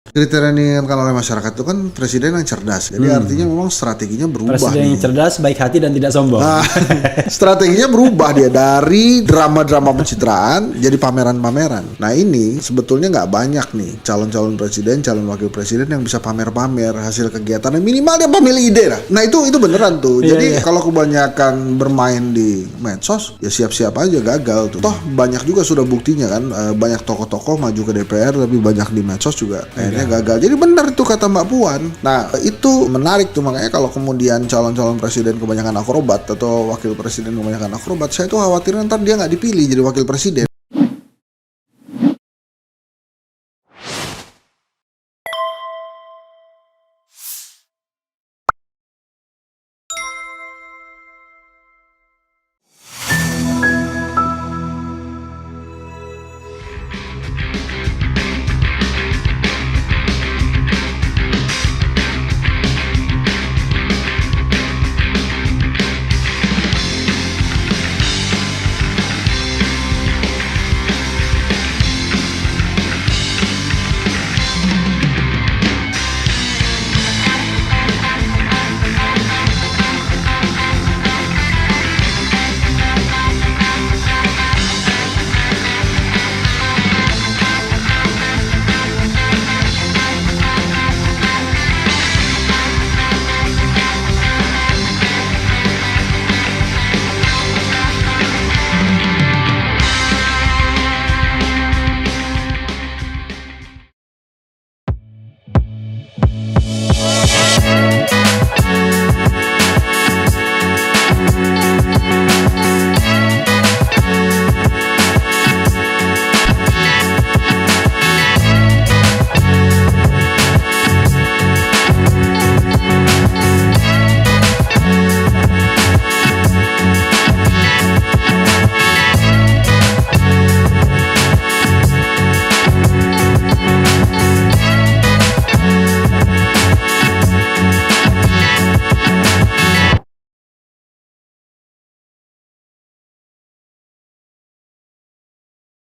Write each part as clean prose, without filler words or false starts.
Kriteria yang diinginkan oleh masyarakat itu kan presiden yang cerdas. Jadi artinya memang strateginya berubah. Presiden yang cerdas, baik hati dan tidak sombong. Nah, strateginya berubah dia dari drama-drama pencitraan jadi pameran-pameran. Nah ini sebetulnya nggak banyak nih calon-calon presiden, calon wakil presiden yang bisa pamer-pamer hasil kegiatan. Minimal dia pemilih ide lah. Nah itu beneran tuh. Jadi kalau kebanyakan bermain di medsos, ya siap-siap aja gagal tuh. Toh banyak juga sudah buktinya kan, banyak tokoh-tokoh maju ke DPR tapi banyak di medsos juga akhirnya gagal. Jadi benar itu kata Mbak Puan. Nah itu menarik tuh, makanya kalau kemudian calon-calon presiden kebanyakan akrobat atau wakil presiden kebanyakan akrobat, saya tuh khawatir ntar dia nggak dipilih jadi wakil presiden.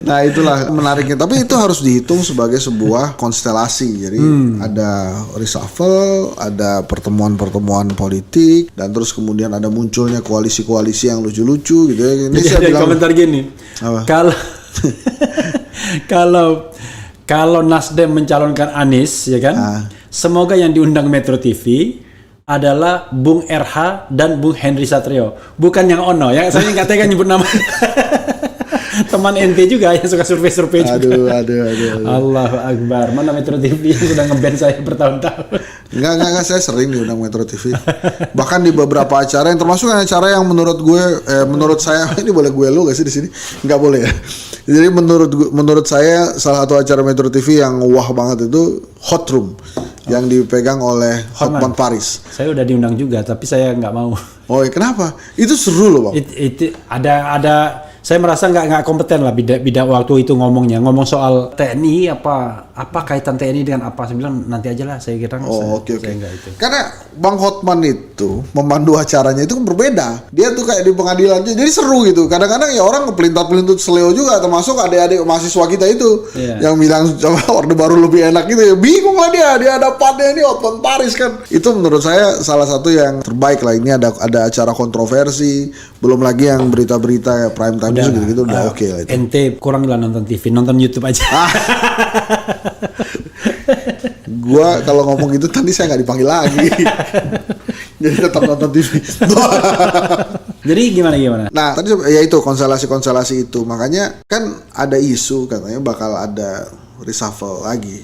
Nah itulah menariknya. Tapi itu harus dihitung sebagai sebuah konstelasi. Jadi ada reshuffle, ada pertemuan-pertemuan politik, dan terus kemudian ada munculnya koalisi-koalisi yang lucu-lucu gitu ya. Ini Jadi saya ada bilang, komentar gini. Apa? Kalau Nasdem mencalonkan Anies, ya kan? Semoga yang diundang Metro TV adalah Bung RH dan Bung Henry Satrio, bukan yang Ono ya. Saya nggak tega nyebut nama. Teman ente juga yang suka survei-survei juga. Aduh. Allahu Akbar. Mana Metro TV yang sudah nge-ban saya bertahun-tahun. Enggak, saya sering diundang Metro TV. Bahkan di beberapa acara yang termasuk acara yang menurut saya ini boleh gue lu gak sih di sini? Enggak boleh ya. Jadi menurut saya salah satu acara Metro TV yang wah banget itu Hot Room yang dipegang oleh Hotman Paris. Saya udah diundang juga tapi saya nggak mau. Oh, kenapa? Itu seru loh, Bang. Itu ada saya merasa nggak kompeten lah bidang waktu itu ngomong soal TNI apa kaitan TNI dengan apa. Saya bilang nanti aja lah, saya kira. Oke. Saya nggak itu. Karena Bang Hotman itu memandu acaranya itu kan berbeda. Dia tuh kayak di pengadilan, jadi seru gitu. Kadang-kadang ya orang ngepelintat-pelintut seleo juga, termasuk adik-adik mahasiswa kita itu yang bilang coba Orde Baru lebih enak gitu ya. Bingung lah dia ada padnya ini Hotman Paris kan. Itu menurut saya salah satu yang terbaik lah. Ini ada acara kontroversi, belum lagi yang berita-berita prime time gitu udah oke lah itu. Ente kurang lah nonton TV, nonton YouTube aja. Gua kalau ngomong gitu tadi saya nggak dipanggil lagi. Jadi tetap nonton TV. Jadi gimana? Nah tadi ya itu konstelasi itu, makanya kan ada isu katanya bakal ada reshuffle lagi.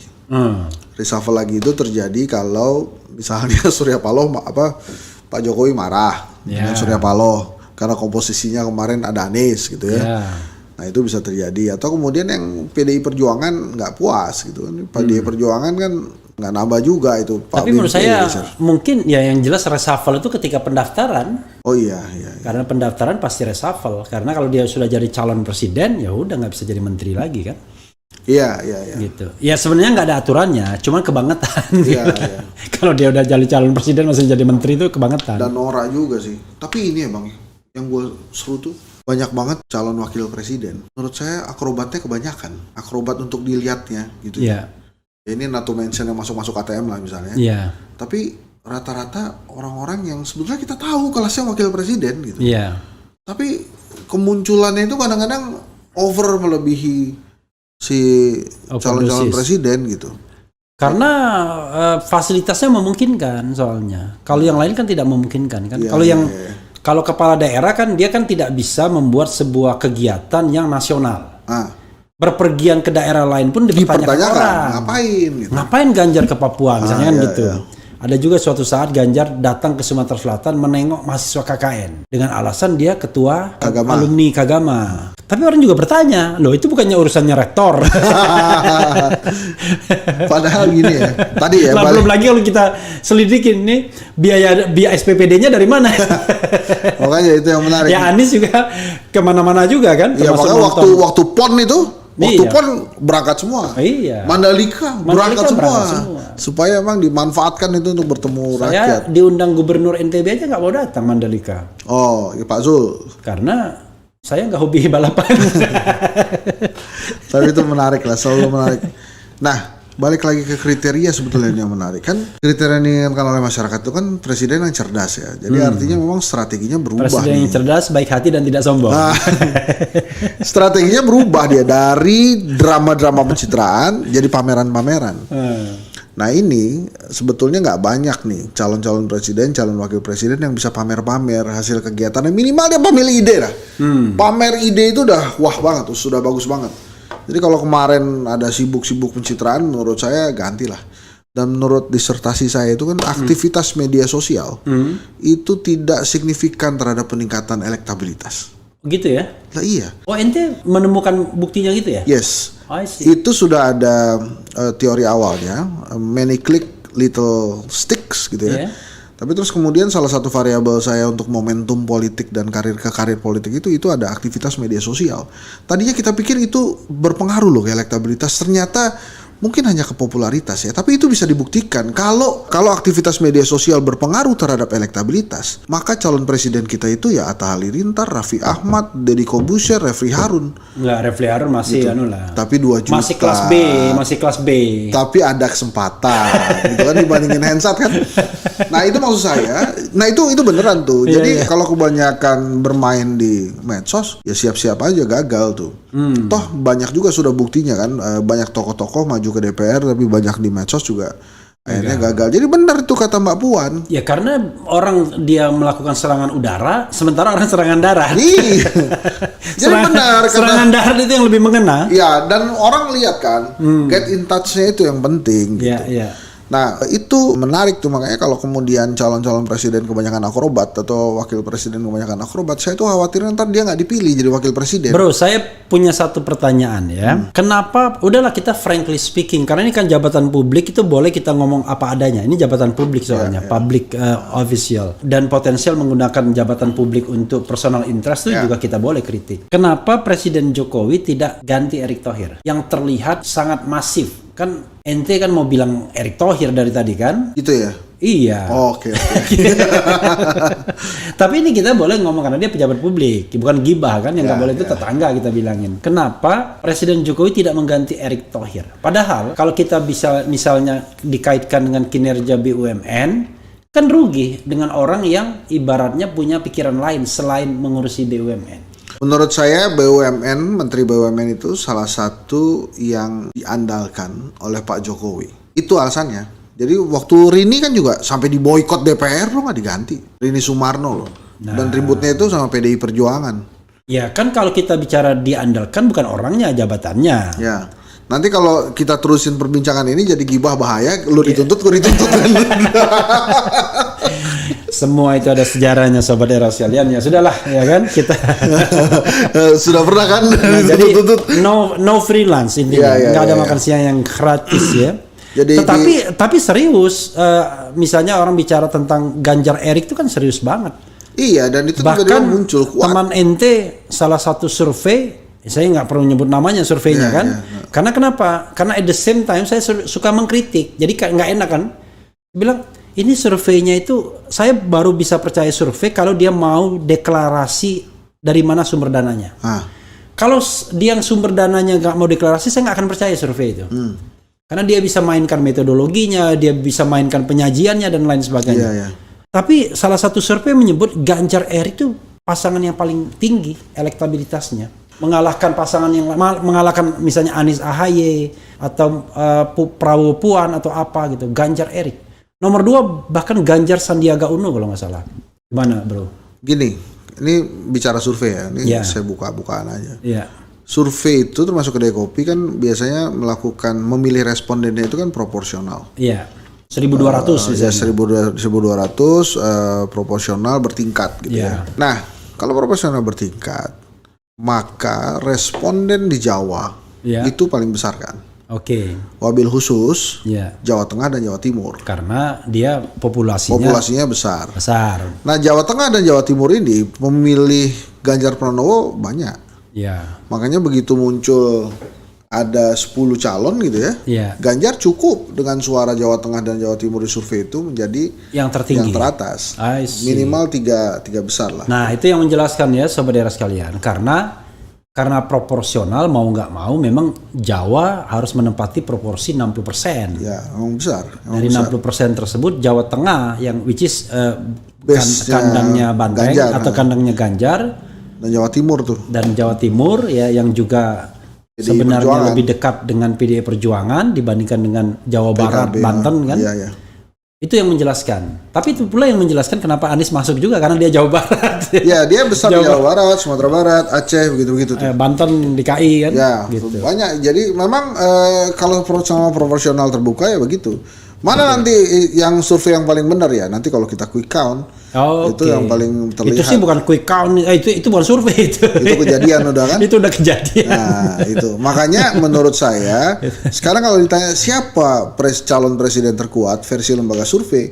Reshuffle lagi itu terjadi kalau misalnya Surya Paloh Pak Jokowi marah dengan Surya Paloh karena komposisinya kemarin ada Anies gitu ya. Nah itu bisa terjadi, atau kemudian yang PDI Perjuangan nggak puas gitu kan. PDI Perjuangan kan nggak nambah juga itu. Tapi menurut saya mungkin ya yang jelas reshuffle itu ketika pendaftaran. Oh iya. Karena pendaftaran pasti reshuffle, karena kalau dia sudah jadi calon presiden ya udah nggak bisa jadi menteri lagi kan. Iya. Gitu. Ya sebenarnya nggak ada aturannya, cuman kebangetan. Iya. Kalau dia udah jadi calon presiden masih jadi menteri itu kebangetan. Dan norak juga sih. Tapi ini ya Bang, yang gue seru tuh banyak banget calon wakil presiden. Menurut saya akrobatnya kebanyakan. Akrobat untuk dilihatnya gitu. Iya. Ini not to mention yang masuk ATM lah misalnya. Iya. Tapi rata-rata orang-orang yang sebetulnya kita tahu kelasnya wakil presiden gitu. Iya. Tapi kemunculannya itu kadang-kadang over melebihi si calon-calon presiden gitu. Karena fasilitasnya memungkinkan soalnya. Kalau yang lain kan tidak memungkinkan kan. Kalau kepala daerah kan dia kan tidak bisa membuat sebuah kegiatan yang nasional. Berpergian ke daerah lain pun dipertanyakan orang. Ngapain gitu. Ngapain Ganjar ke Papua misalnya kan gitu. Ada juga suatu saat Ganjar datang ke Sumatera Selatan menengok mahasiswa KKN dengan alasan dia ketua alumni Kagama. Tapi orang juga bertanya, loh itu bukannya urusannya rektor. Padahal gini ya, tadi ya. Belum lagi kalau kita selidikin nih biaya SPPD-nya dari mana? Makanya itu yang menarik. Ya Anies juga kemana-mana juga kan. Ya makanya waktu PON itu. Waktu PON berangkat semua. Iya. Mandalika berangkat semua. Supaya emang dimanfaatkan itu untuk bertemu rakyat. Saya diundang gubernur NTB aja nggak mau datang Mandalika. Oh, ya Pak Zul. Karena saya nggak hobi balapan. Tapi itu menarik lah, selalu menarik. Nah, balik lagi ke kriteria sebetulnya yang menarik kan. Kriteria yang diinginkan oleh masyarakat itu kan presiden yang cerdas ya. Jadi artinya memang strateginya berubah. Presiden yang cerdas, baik hati dan tidak sombong. Strateginya berubah dia dari drama-drama pencitraan jadi pameran-pameran. Nah ini sebetulnya nggak banyak nih calon-calon presiden, calon wakil presiden yang bisa pamer-pamer hasil kegiatannya. Minimal dia pamer ide lah. Pamer ide itu udah wah banget, sudah bagus banget. Jadi kalau kemarin ada sibuk-sibuk pencitraan, menurut saya gantilah. Dan menurut disertasi saya itu kan aktivitas media sosial itu tidak signifikan terhadap peningkatan elektabilitas. Gitu ya? Lah iya. Oh ente menemukan buktinya gitu ya? Yes. I see. Itu sudah ada teori awalnya, many click little sticks gitu ya. Yeah. Tapi terus kemudian salah satu variabel saya untuk momentum politik dan karir politik itu ada aktivitas media sosial. Tadinya kita pikir itu berpengaruh loh ke elektabilitas, ternyata mungkin hanya ke popularitas ya, tapi itu bisa dibuktikan kalau aktivitas media sosial berpengaruh terhadap elektabilitas, maka calon presiden kita itu ya Atta Halilintar, Raffi Ahmad, Deddy Corbuzier, Refli Harun. Enggak, Refli Harun masih gitu. Lah. Tapi 2 juta. Masih kelas B. Tapi ada kesempatan, gitu kan dibandingin Hensat kan. Nah itu maksud saya, nah itu beneran tuh. Jadi kalau kebanyakan bermain di medsos, ya siap-siap aja gagal tuh. Toh banyak juga sudah buktinya kan, banyak tokoh-tokoh maju ke DPR tapi banyak di medsos juga akhirnya gagal. Jadi benar itu kata Mbak Puan. Ya karena orang dia melakukan serangan udara, sementara orang serangan darat. Iya. Jadi benar serangan darat itu yang lebih mengena. Iya, dan orang lihat kan, get in touch-nya itu yang penting gitu. Iya. Nah itu menarik tuh, makanya kalau kemudian calon-calon presiden kebanyakan akrobat atau wakil presiden kebanyakan akrobat, saya tuh khawatir ntar dia nggak dipilih jadi wakil presiden. Bro, saya punya satu pertanyaan ya. Kenapa? Udahlah kita frankly speaking, karena ini kan jabatan publik itu boleh kita ngomong apa adanya. Ini jabatan publik soalnya, public official, dan potensial menggunakan jabatan publik untuk personal interest itu juga kita boleh kritik. Kenapa Presiden Jokowi tidak ganti Erick Thohir yang terlihat sangat masif? Kan ente kan mau bilang Erick Thohir dari tadi kan? Gitu ya? Iya. Oke. Tapi ini kita boleh ngomong karena dia pejabat publik, bukan gibah kan? Yang nggak boleh itu tetangga kita bilangin. Kenapa Presiden Jokowi tidak mengganti Erick Thohir? Padahal kalau kita bisa misalnya dikaitkan dengan kinerja BUMN, kan rugi dengan orang yang ibaratnya punya pikiran lain selain mengurusi BUMN. Menurut saya BUMN, Menteri BUMN itu salah satu yang diandalkan oleh Pak Jokowi. Itu alasannya. Jadi waktu Rini kan juga sampai diboikot DPR lo nggak diganti. Rini Sumarno loh. Dan ributnya itu sama PDI Perjuangan. Ya kan kalau kita bicara diandalkan bukan orangnya, jabatannya. Ya. Nanti kalau kita terusin perbincangan ini jadi gibah bahaya. Lu dituntut, gue dituntut. Semua itu ada sejarahnya sobat era sekalian, ya sudahlah ya kan kita sudah pernah kan jadi no freelance intinya nggak ada makan siang yang gratis ya. Jadi tapi serius misalnya orang bicara tentang Ganjar Erick itu kan serius banget. Iya, dan itu bahkan muncul kuat. Teman ente salah satu survei, saya nggak perlu nyebut namanya surveinya kan. Karena kenapa? Karena at the same time saya suka mengkritik. Jadi nggak enak kan. Bilang ini surveinya itu saya baru bisa percaya survei kalau dia mau deklarasi dari mana sumber dananya. Kalau dia yang sumber dananya nggak mau deklarasi, saya nggak akan percaya survei itu. Karena dia bisa mainkan metodologinya, dia bisa mainkan penyajiannya dan lain sebagainya. Iya, iya. Tapi salah satu survei menyebut Ganjar Erik itu pasangan yang paling tinggi elektabilitasnya. Mengalahkan pasangan yang mengalahkan misalnya Anies AHY atau Prabowo Puan atau apa gitu. Ganjar Erik. Nomor 2 bahkan Ganjar Sandiaga Uno kalau nggak salah. Gimana bro? Gini, ini bicara survei ya. Ini Iya. saya buka-bukaan aja. Iya. Survei itu termasuk kedai kopi kan biasanya memilih respondennya itu kan proporsional. Iya. 1.200 Ya, misalnya. 1.200 proporsional bertingkat gitu Iya. ya. Nah, kalau proporsional bertingkat, maka responden di Jawa Iya. itu paling besar kan. Oke. Wabil khusus Iya. Jawa Tengah dan Jawa Timur. Karena dia populasinya besar. besar. Nah, Jawa Tengah dan Jawa Timur ini pemilih Ganjar Pranowo banyak. Ya. Makanya begitu muncul ada 10 calon gitu ya. Iya. Ganjar cukup dengan suara Jawa Tengah dan Jawa Timur di survei itu menjadi Yang tertinggi. yang teratas. I see. Minimal tiga besar lah. Nah, itu yang menjelaskan ya sobat daerah sekalian. Karena proporsional mau nggak mau memang Jawa harus menempati proporsi 60%. Ya, emang besar. Dari 60% tersebut Jawa Tengah yang which is Base-nya kandangnya Banteng Ganjar, atau kandangnya Ganjar Dan Jawa Timur tuh. dan Jawa Timur ya yang juga PDI sebenarnya Perjuangan. lebih dekat dengan PDI Perjuangan dibandingkan dengan Jawa Barat, PKB, Banten kan. Iya, iya. Itu yang menjelaskan. Tapi itu pula yang menjelaskan kenapa Anies masuk juga karena dia Jawa Barat. Ya, dia besar di Jawa Barat, Sumatera Barat, Aceh begitu-begitu tuh. Banten DKI kan. Ya, gitu. banyak. Jadi memang kalau sama proporsional terbuka ya begitu. Mana nanti yang survei yang paling benar ya? Nanti kalau kita quick count, itu Oke. yang paling terlihat. Itu sih bukan quick count, itu bukan survei itu. Itu kejadian udah kan? Itu udah kejadian. Nah, itu. Makanya menurut saya, sekarang kalau ditanya siapa calon presiden terkuat versi lembaga survei,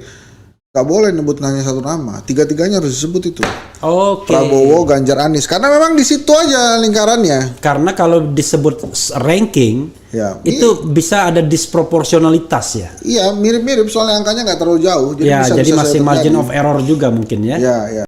nggak boleh nyebut hanya satu nama. Tiga-tiganya harus disebut itu. Oke. Prabowo, Ganjar, Anies. Karena memang di situ aja lingkarannya. Karena kalau disebut ranking, Ya, itu bisa ada disproporsionalitas ya. Iya, mirip-mirip soalnya angkanya nggak terlalu jauh. Ya, bisa jadi saja masih margin terjadi. of error juga mungkin ya. Ya, ya.